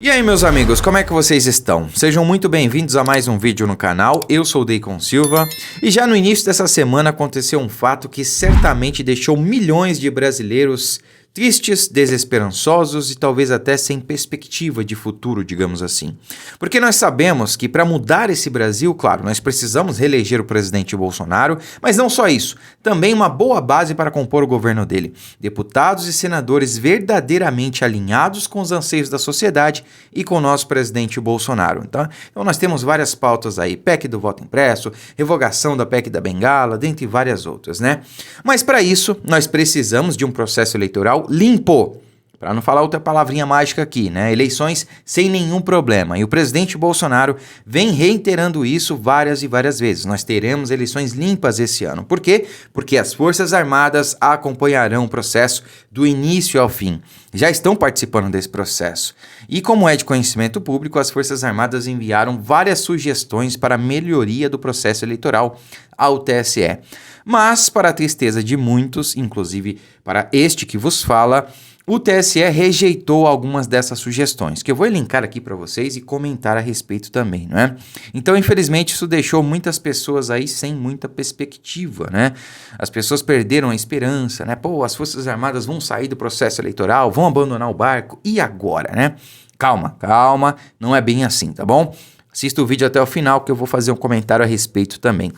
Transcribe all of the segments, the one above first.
E aí, meus amigos, como é que vocês estão? Sejam muito bem-vindos a mais um vídeo no canal. Eu sou o Deicon Silva e já no início dessa semana aconteceu um fato que certamente deixou milhões de brasileiros tristes, desesperançosos e talvez até sem perspectiva de futuro, digamos assim. Porque nós sabemos que para mudar esse Brasil, claro, nós precisamos reeleger o presidente Bolsonaro, mas não só isso, também uma boa base para compor o governo dele. Deputados e senadores verdadeiramente alinhados com os anseios da sociedade e com o nosso presidente Bolsonaro. Então nós temos várias pautas aí, PEC do voto impresso, revogação da PEC da Bengala, dentre várias outras, né? Mas para isso, nós precisamos de um processo eleitoral limpo. Para não falar outra palavrinha mágica aqui, né? Eleições sem nenhum problema. E o presidente Bolsonaro vem reiterando isso várias e várias vezes. Nós teremos eleições limpas esse ano. Por quê? Porque as Forças Armadas acompanharão o processo do início ao fim. Já estão participando desse processo. E como é de conhecimento público, as Forças Armadas enviaram várias sugestões para a melhoria do processo eleitoral ao TSE. Mas, para a tristeza de muitos, inclusive para este que vos fala, o TSE rejeitou algumas dessas sugestões, que eu vou linkar aqui para vocês e comentar a respeito também, não é? Então, infelizmente, isso deixou muitas pessoas aí sem muita perspectiva, né? As pessoas perderam a esperança, né? Pô, as Forças Armadas vão sair do processo eleitoral, vão abandonar o barco, e agora, né? Calma, não é bem assim, tá bom? Assista o vídeo até o final que eu vou fazer um comentário a respeito também.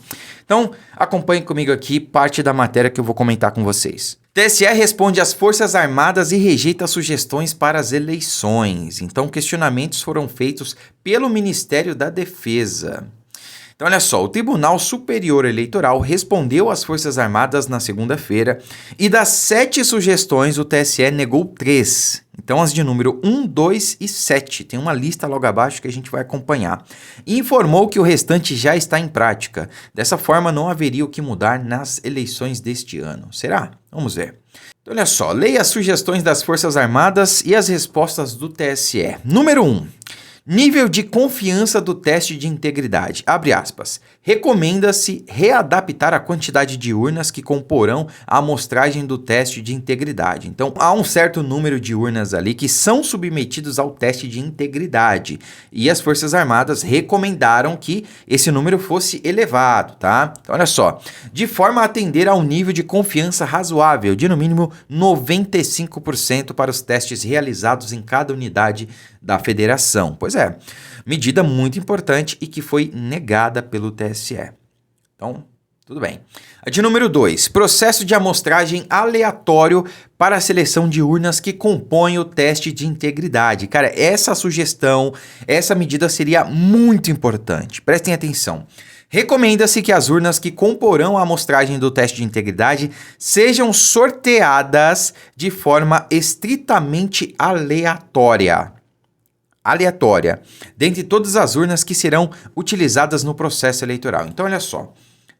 Então, acompanhe comigo aqui parte da matéria que eu vou comentar com vocês. TSE responde às Forças Armadas e rejeita sugestões para as eleições. Então, questionamentos foram feitos pelo Ministério da Defesa. Então, olha só, o Tribunal Superior Eleitoral respondeu às Forças Armadas na segunda-feira e das 7 sugestões, o TSE negou 3. Então, as de número 1, 2 e 7. Tem uma lista logo abaixo que a gente vai acompanhar. E informou que o restante já está em prática. Dessa forma, não haveria o que mudar nas eleições deste ano. Será? Vamos ver. Então, olha só, leia as sugestões das Forças Armadas e as respostas do TSE. Número 1. Nível de confiança do teste de integridade. Abre aspas. Recomenda-se readaptar a quantidade de urnas que comporão a amostragem do teste de integridade. Então, há um certo número de urnas ali que são submetidos ao teste de integridade. E as Forças Armadas recomendaram que esse número fosse elevado, tá? Então, olha só. De forma a atender a um nível de confiança razoável, de no mínimo 95% para os testes realizados em cada unidade da federação. Pois é, medida muito importante e que foi negada pelo TSE. Então, tudo bem. A de número 2, processo de amostragem aleatório para a seleção de urnas que compõem o teste de integridade. Cara, essa sugestão, essa medida seria muito importante. Prestem atenção. Recomenda-se que as urnas que comporão a amostragem do teste de integridade sejam sorteadas de forma estritamente aleatória, dentre todas as urnas que serão utilizadas no processo eleitoral. Então, olha só,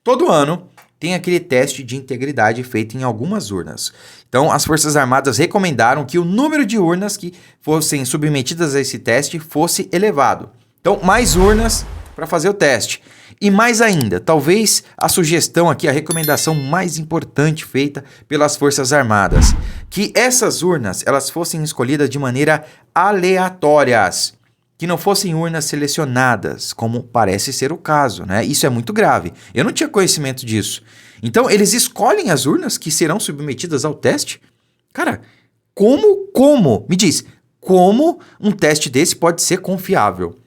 todo ano tem aquele teste de integridade feito em algumas urnas. Então, as Forças Armadas recomendaram que o número de urnas que fossem submetidas a esse teste fosse elevado. Então, mais urnas para fazer o teste. E mais ainda, talvez a sugestão aqui, a recomendação mais importante feita pelas Forças Armadas, que essas urnas elas fossem escolhidas de maneira aleatórias, que não fossem urnas selecionadas, como parece ser o caso, né? Isso é muito grave. Eu não tinha conhecimento disso. Então, eles escolhem as urnas que serão submetidas ao teste? Cara, como? Me diz, como um teste desse pode ser confiável?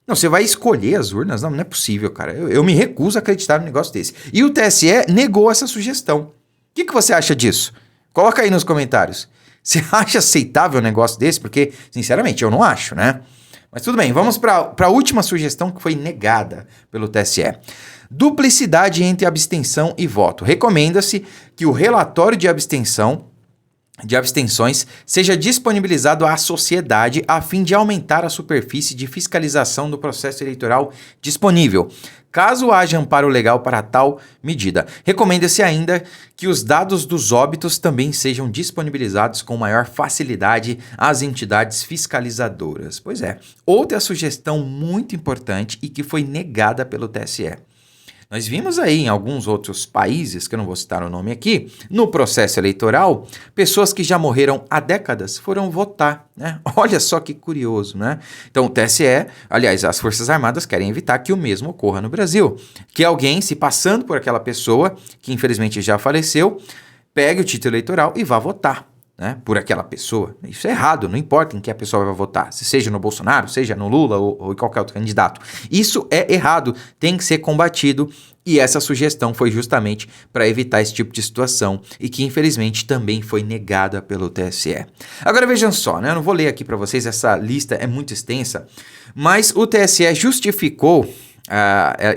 Não, você vai escolher as urnas? Não é possível, cara. Eu me recuso a acreditar num negócio desse. E o TSE negou essa sugestão. O que você acha disso? Coloca aí nos comentários. Você acha aceitável um negócio desse? Porque, sinceramente, eu não acho, né? Mas tudo bem, vamos para a última sugestão que foi negada pelo TSE. Duplicidade entre abstenção e voto. Recomenda-se que o relatório de abstenções seja disponibilizado à sociedade a fim de aumentar a superfície de fiscalização do processo eleitoral disponível, caso haja amparo legal para tal medida. Recomenda-se ainda que os dados dos óbitos também sejam disponibilizados com maior facilidade às entidades fiscalizadoras. Pois é, outra sugestão muito importante e que foi negada pelo TSE. Nós vimos aí em alguns outros países, que eu não vou citar o nome aqui, no processo eleitoral, pessoas que já morreram há décadas foram votar, né? Olha só que curioso, né? Então o TSE, aliás, as Forças Armadas querem evitar que o mesmo ocorra no Brasil. Que alguém, se passando por aquela pessoa, que infelizmente já faleceu, pegue o título eleitoral e vá votar, né, por aquela pessoa. Isso é errado, não importa em que a pessoa vai votar, seja no Bolsonaro, seja no Lula ou em qualquer outro candidato. Isso é errado, tem que ser combatido, e essa sugestão foi justamente para evitar esse tipo de situação e que infelizmente também foi negada pelo TSE. Agora vejam só, né, eu não vou ler aqui para vocês, essa lista é muito extensa, mas o TSE justificou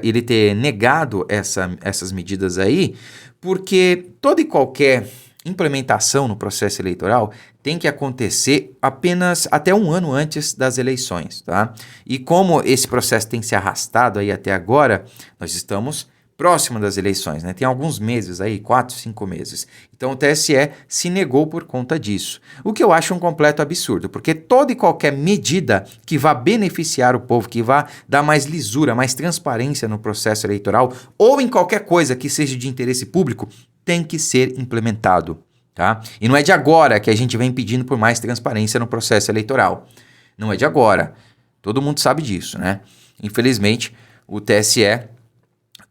ele ter negado essas medidas aí, porque toda e qualquer implementação no processo eleitoral tem que acontecer apenas até um ano antes das eleições, tá? E como esse processo tem se arrastado aí até agora, nós estamos próximo das eleições, né? Tem alguns meses aí, 4, 5 meses. Então o TSE se negou por conta disso. O que eu acho um completo absurdo, porque toda e qualquer medida que vá beneficiar o povo, que vá dar mais lisura, mais transparência no processo eleitoral, ou em qualquer coisa que seja de interesse público, tem que ser implementado, tá? E não é de agora que a gente vem pedindo por mais transparência no processo eleitoral. Não é de agora. Todo mundo sabe disso, né? Infelizmente, o TSE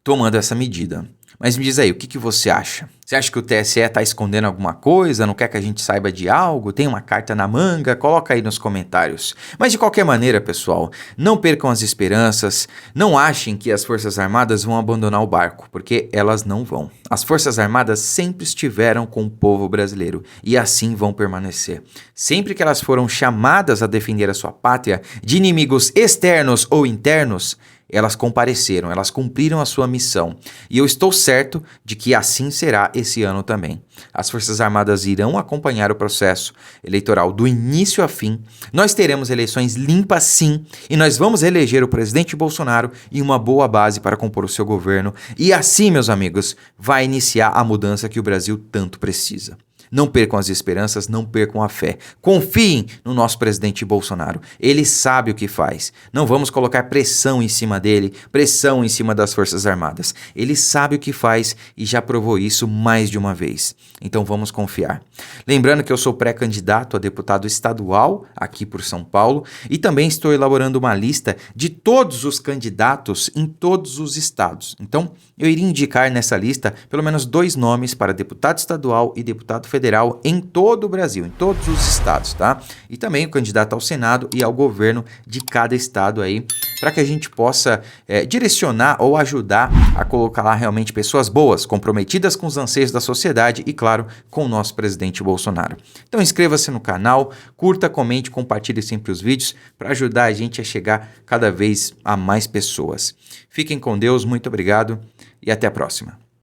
tomando essa medida. Mas me diz aí, o que você acha? Você acha que o TSE está escondendo alguma coisa? Não quer que a gente saiba de algo? Tem uma carta na manga? Coloca aí nos comentários. Mas de qualquer maneira, pessoal, não percam as esperanças, não achem que as Forças Armadas vão abandonar o barco, porque elas não vão. As Forças Armadas sempre estiveram com o povo brasileiro e assim vão permanecer. Sempre que elas foram chamadas a defender a sua pátria de inimigos externos ou internos, elas compareceram, elas cumpriram a sua missão. E eu estou certo de que assim será esse ano também. As Forças Armadas irão acompanhar o processo eleitoral do início a fim. Nós teremos eleições limpas sim, e nós vamos eleger o presidente Bolsonaro e uma boa base para compor o seu governo. E assim, meus amigos, vai iniciar a mudança que o Brasil tanto precisa. Não percam as esperanças, não percam a fé. Confiem no nosso presidente Bolsonaro. Ele sabe o que faz. Não vamos colocar pressão em cima dele, pressão em cima das Forças Armadas. Ele sabe o que faz e já provou isso mais de uma vez. Então vamos confiar. Lembrando que eu sou pré-candidato a deputado estadual aqui por São Paulo e também estou elaborando uma lista de todos os candidatos em todos os estados. Então eu iria indicar nessa lista pelo menos 2 nomes para deputado estadual e deputado federal em todo o Brasil, em todos os estados, tá? E também o candidato ao Senado e ao governo de cada estado aí, para que a gente possa direcionar ou ajudar a colocar lá realmente pessoas boas, comprometidas com os anseios da sociedade e, claro, com o nosso presidente Bolsonaro. Então inscreva-se no canal, curta, comente, compartilhe sempre os vídeos para ajudar a gente a chegar cada vez a mais pessoas. Fiquem com Deus, muito obrigado e até a próxima.